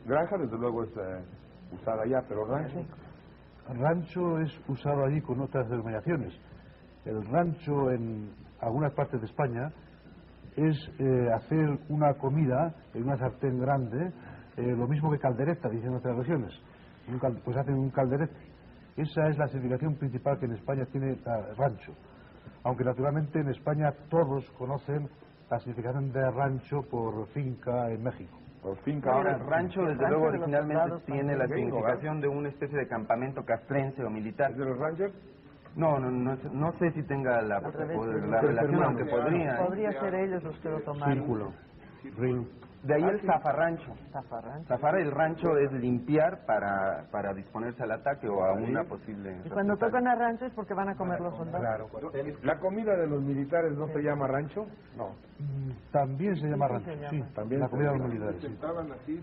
Granja desde luego es usada allá, pero rancho. Rancho es usado allí con otras denominaciones. El rancho en algunas partes de España es hacer una comida en una sartén grande, lo mismo que caldereta, dicen otras regiones. Pues hacen un calderete. Esa es la significación principal que en España tiene rancho. Aunque naturalmente en España todos conocen la significación de rancho por finca en México. Por finca. Ahora, el rancho, desde luego, originalmente tiene la significación de una especie de campamento castrense o militar. ¿De los ranchers? No sé si tenga la relación, aunque podría. Podría ser ellos los que lo tomaron. Círculo. Ring. De ahí el zafarrancho. Zafar el rancho es limpiar para disponerse al ataque o a una posible... Y cuando tocan a rancho es porque van a comer los soldados. Claro. ¿La comida de los militares no se llama rancho? No. También se llama rancho, sí. También la comida de los militares. Se sentaban así,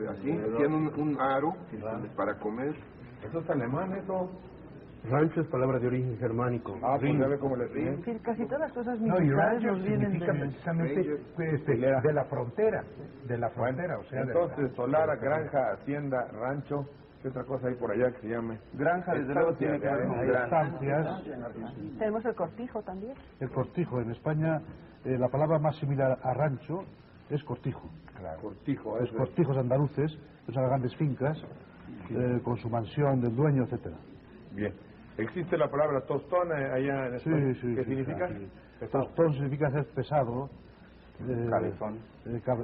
hacían un aro para comer. Eso es alemán, eso. Rancho es palabra de origen germánico. Pues ya ve cómo le ríen. Sí, casi todas las cosas No, y militares rancho nos vienen significa de... precisamente de la frontera. De la frontera, o sea... Entonces, solar, granja, hacienda, rancho... ¿Qué otra cosa hay por allá que se llame? Granja, desde luego, tiene que ver con estancias. Tenemos el cortijo también. El cortijo. En España, la palabra más similar a rancho es cortijo. Claro. Cortijo. Los cortijos andaluces, esas grandes fincas, con su mansión del dueño, etcétera. Bien. ¿Existe la palabra tostón allá en España? Sí, ¿Qué significa? Sí. Tostón significa ser pesado. Cabezón.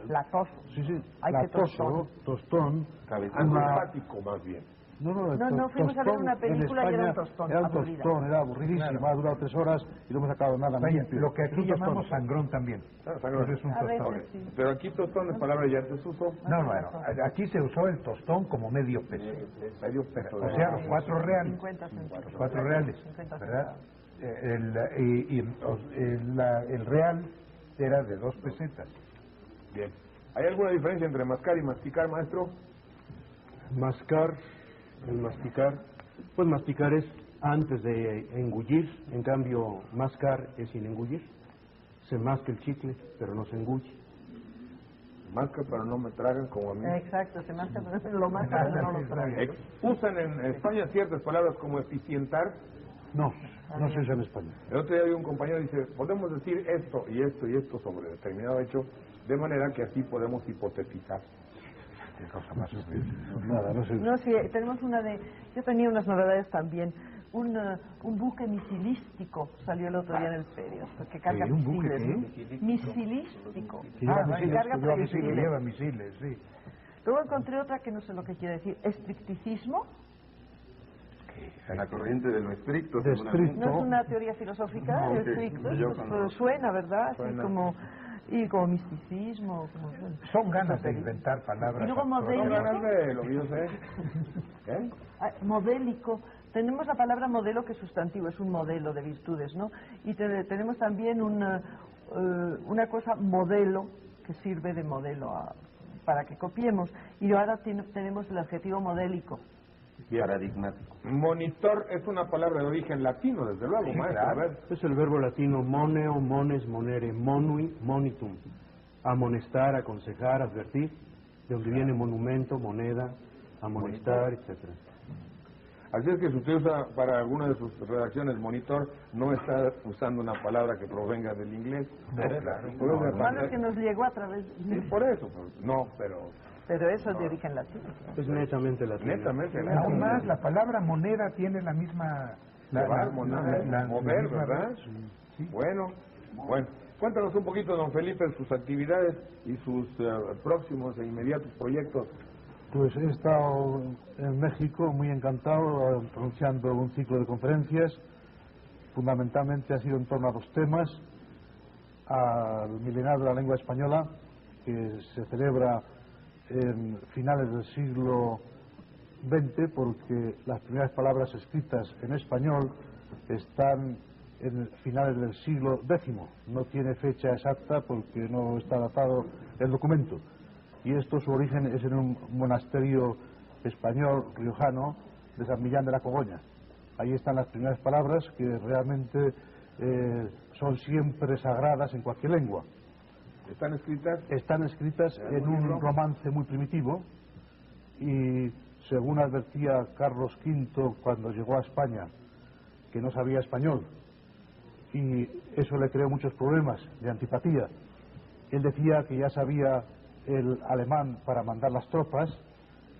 Latoso. Sí, sí. Hay Latoso, tostón. Antipático, más bien. No, fuimos a ver una película y era un tostón. Era un tostón, era aburridísimo, ha durado 3 horas y no hemos sacado nada. Lo que aquí llamamos sangrón también. Sangrón. Es un tostón. Pero aquí tostón es palabra ya se usó. No, aquí se usó el tostón como medio peso. Medio peso. O sea, los 4 reales. 50 centavos. Los 4 reales, ¿verdad? El real era de 2 pesetas. Bien. ¿Hay alguna diferencia entre mascar y masticar, maestro? Mascar, el masticar, pues masticar es antes de engullir, en cambio mascar es sin engullir. Se masca el chicle, pero no se engulle. Masca, pero no me tragan como a mí. Exacto, se masca, pero lo masca, pero no lo tragan. ¿Usan en España ciertas palabras como eficientar? No se usa en España. El otro día había un compañero que dice, podemos decir esto y esto y esto sobre determinado hecho, de manera que así podemos hipotetizar. Qué cosa más horrible. Nada, no se usa. No, sí, tenemos una de... Yo tenía unas novedades también. Un buque misilístico salió el otro día en el periódico, que carga ¿Un buque misiles. Misilístico. Que lleva que carga misiles, lleva misiles, sí. Luego encontré otra que no sé lo que quiere decir. Estricticismo. La corriente de lo estricto. No es una teoría filosófica, No, estricto, pero suena, ¿verdad? Suena. Así como misticismo. Son ganas de inventar palabras. Y luego modélico. Son ganas de lo que yo sé. ¿Qué? Modélico. Tenemos la palabra modelo, que es sustantivo, es un modelo de virtudes, ¿no? Y tenemos también una cosa modelo, que sirve de modelo para que copiemos. Y ahora tenemos el adjetivo modélico. Paradigmático. Monitor es una palabra de origen latino, desde luego, Sí, maestro. claro. A ver. Es el verbo latino moneo, mones, monere, monui, monitum. Amonestar, aconsejar, advertir, de donde viene monumento, moneda, amonestar, etcétera. Así es que si usted usa para alguna de sus redacciones monitor, no está usando una palabra que provenga del inglés. No, claro. Bueno, es que nos llegó a través... Sí, por eso. No, pero eso es de origen latino. Es netamente latino. Aún más, la palabra moneda tiene la misma... mover, misma ¿verdad? Sí. Bueno. Cuéntanos un poquito, don Felipe, sus actividades y sus próximos e inmediatos proyectos. Pues he estado en México muy encantado, pronunciando un ciclo de conferencias. Fundamentalmente ha sido en torno a 2 temas: al milenario de la lengua española, que se celebra en finales del siglo XX, porque las primeras palabras escritas en español están en finales del siglo X. No tiene fecha exacta porque no está datado el documento. Y esto, su origen es en un monasterio español riojano de San Millán de la Cogoña. Ahí están las primeras palabras, que realmente son siempre sagradas en cualquier lengua. ¿Están escritas? Están escritas en un romance muy primitivo, y según advertía Carlos V cuando llegó a España, que no sabía español, y eso le creó muchos problemas de antipatía. Él decía que ya sabía el alemán para mandar las tropas,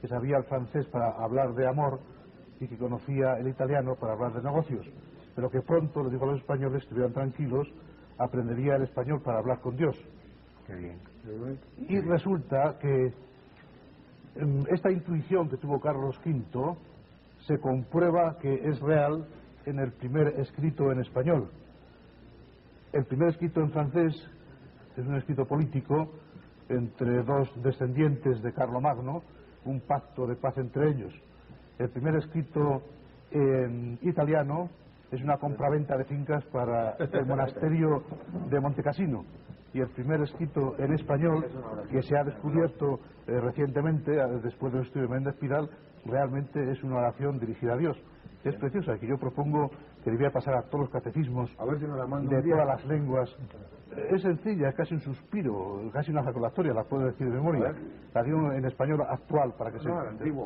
que sabía el francés para hablar de amor, y que conocía el italiano para hablar de negocios, pero que pronto le dijo a los españoles que estuvieran tranquilos, aprendería el español para hablar con Dios. Qué bien. Y resulta que esta intuición que tuvo Carlos V se comprueba que es real en el primer escrito en español. El primer escrito en francés es un escrito político entre dos descendientes de Carlomagno, un pacto de paz entre ellos. El primer escrito en italiano es una compraventa de fincas para el monasterio de Montecassino. Y el primer escrito en español, que se ha descubierto recientemente, después del estudio de Méndez Pidal, realmente es una oración dirigida a Dios. Es preciosa, que yo propongo que debía pasar a todos los catecismos de todas las lenguas. Es sencilla, es casi un suspiro, casi una ejaculatoria, la puedo decir de memoria. La digo en español actual, para que se entienda.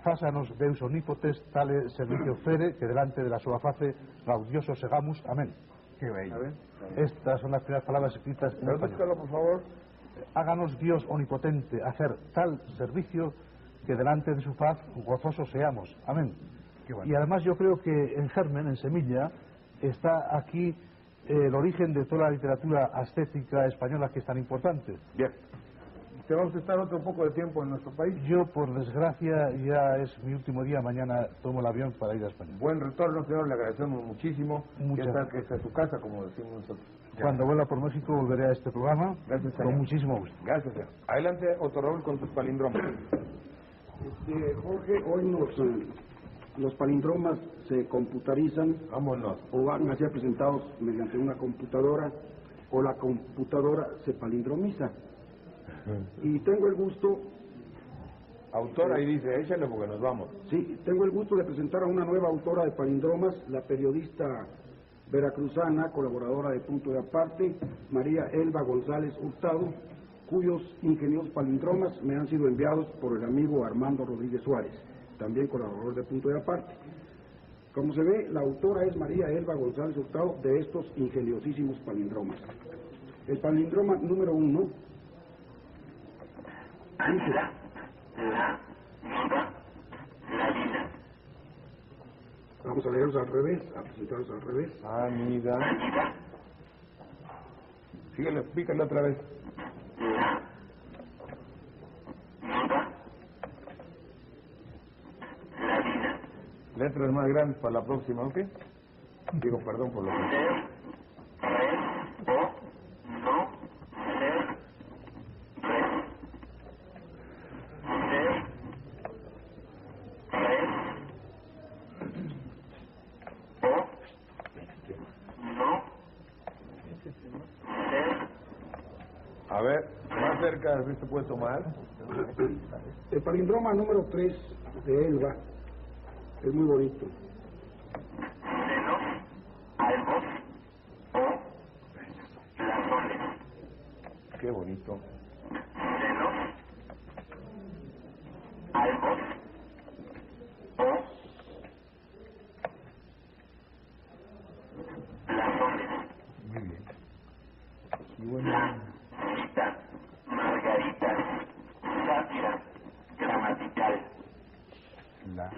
Fásanos Deus omnipotens tale servicio fere, que delante de la sua face gaudioso segamus. Amén. Qué bello. Estas son las primeras palabras escritas en español. Por favor. Háganos Dios omnipotente hacer tal servicio que delante de su faz gozosos seamos. Amén. Y además yo creo que en germen, en semilla, está aquí el origen de toda la literatura ascética española, que es tan importante. Bien. ¿Te vamos a estar otro poco de tiempo en nuestro país? Yo, por desgracia, ya es mi último día. Mañana tomo el avión para ir a España. Buen retorno, señor. Le agradecemos muchísimo. Muchas gracias. Que esta es su casa, como decimos nosotros. Cuando vuelva por México volveré a este programa. Gracias, con muchísimo gusto. Gracias, señor. Adelante, Otto Raúl, con tus palindromas. Jorge, hoy los palindromas se computarizan. Vámonos. O van a ser presentados mediante una computadora, o la computadora se palindromiza. Y tengo el gusto... Autora, ahí dice, échale porque nos vamos. Sí, tengo el gusto de presentar a una nueva autora de palindromas, la periodista veracruzana, colaboradora de Punto de Aparte, María Elba González Hurtado, cuyos ingeniosos palindromas me han sido enviados por el amigo Armando Rodríguez Suárez, también colaborador de Punto de Aparte. Como se ve, la autora es María Elba González Hurtado de estos ingeniosísimos palindromas. El palindroma número 1 dice: vamos a leerlos al revés, a presentarlos al revés. Anida. Síguele, pícale otra vez. Letras más grandes para la próxima, ¿ok? Digo, perdón por lo que... A ver, más cerca, ¿sí se puede tomar? El palindroma número 3 de Elba es muy bonito. Qué bonito. Muy bien. Y bueno. Margarita, sátira, gramatical. La.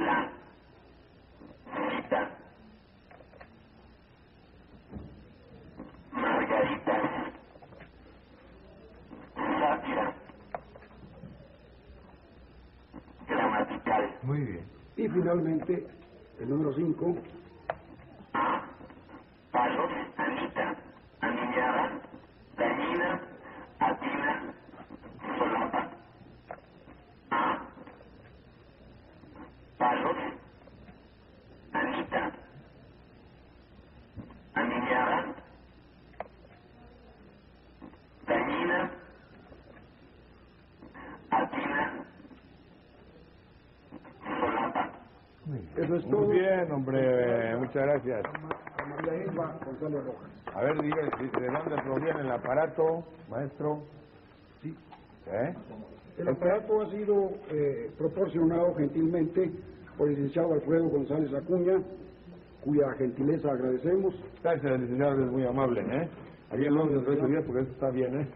Cita. Margarita, sátira, gramatical. Muy bien. Y finalmente, el número 5. Palos, Anita, aniñada, dañina, atina, solapa. Palos, Anita, aniñada, dañina, atina, solapa. Eso es todo. Muy bien, hombre, muchas gracias. María Elba González Rojas. A ver, diga, ¿de dónde proviene el aparato, maestro? Sí. ¿Eh? El aparato ha sido proporcionado gentilmente por el licenciado Alfredo González Acuña, cuya gentileza agradecemos. Gracias, licenciado, es muy amable, ¿eh? Aquí el nombre de 8 días porque esto está bien, ¿eh?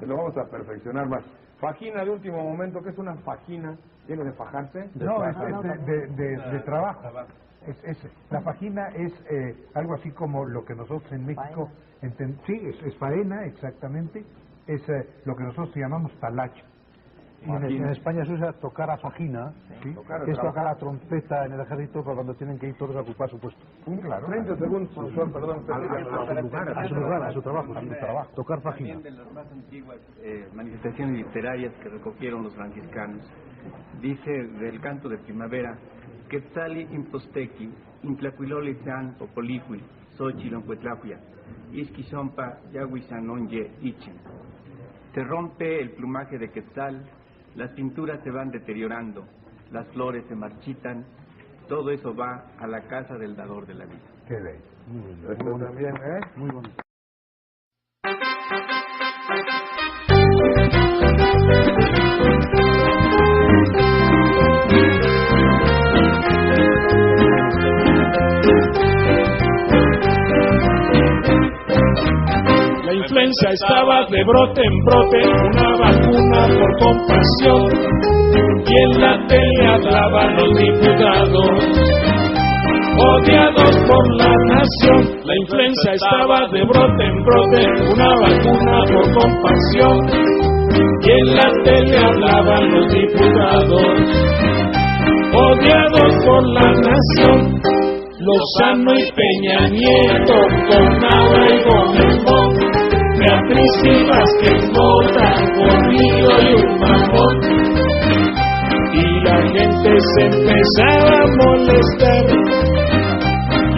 Lo vamos a perfeccionar más. Fajina de último momento, ¿qué es una fajina? ¿Tiene de fajarse? No, de trabajo. La fajina es algo así como lo que nosotros en México sí, es faena, exactamente, es lo que nosotros llamamos talacha. Y en España se usa tocar a fajina, ¿sí? Es tocar a trompeta en el ejército para cuando tienen que ir todos a ocupar su puesto. Claro. 30 segundos, profesor, perdón. A su trabajo. Tocar fajina. También de las más antiguas manifestaciones literarias que recogieron los franciscanos. Dice del canto de primavera: Quetzali impostequi, intlacuiloli sean popolihui, xochiloncuetlahuia, isquizompa yahuisanonye ichen. Se rompe el plumaje de Quetzal, las pinturas se van deteriorando, las flores se marchitan, todo eso va a la casa del dador de la vida. Qué bello. Muy bonito. Esto también, Muy bonito. La influenza estaba de brote en brote, una vacuna por compasión, y en la tele hablaban los diputados, odiados por la nación. La influenza estaba de brote en brote, una vacuna por compasión, y en la tele hablaban los diputados, odiados por la nación. Lozano y Peña Nieto, con Nava y Gómez Moll, Beatriz y Vázquez Mota, Gordillo y un mamón. Y la gente se empezaba a molestar,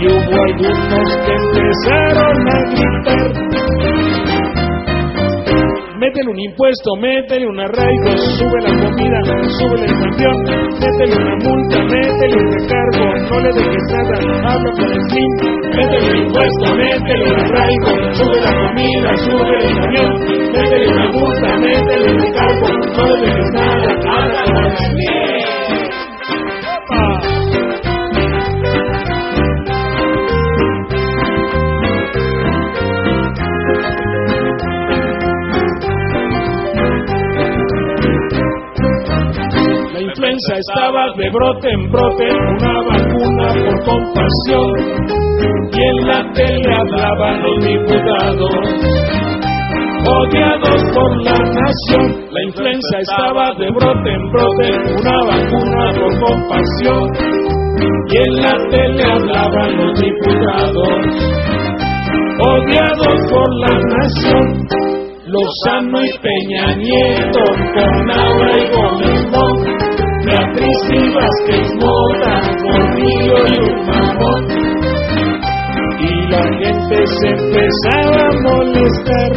y hubo algunos que empezaron a gritar: métele un impuesto, métele un arraigo, sube la comida, sube el camión, métele una multa, métele un recargo, no le dejes nada, habla con el Slim. Métele un impuesto, métele un arraigo, sube la comida, sube el camión, métele una multa, métele un recargo, no le dejes nada, habla con el Slim. La influenza estaba de brote en brote, una vacuna por compasión, y en la tele hablaban los diputados, odiados por la nación. La influenza estaba de brote en brote, una vacuna por compasión, y en la tele hablaban los diputados, odiados por la nación. Lozano y Peña Nieto, con Nava y Gómez Moll, Beatriz y Vázquez Mota, Gordillo y un mamón. Y la gente se empezaba a molestar,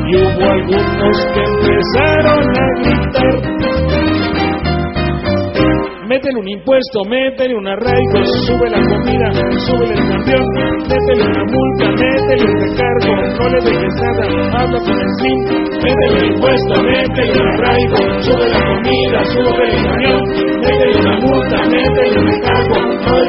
y hubo algunos que empezaron a gritar: métele un impuesto, métele un arraigo, sube la comida, sube el camión, métele una multa, métele un recargo, no le dejes nada, habla con el Slim. Métele un impuesto, métele un arraigo, sube la comida, sube el camión, métele una multa, métele un recargo, no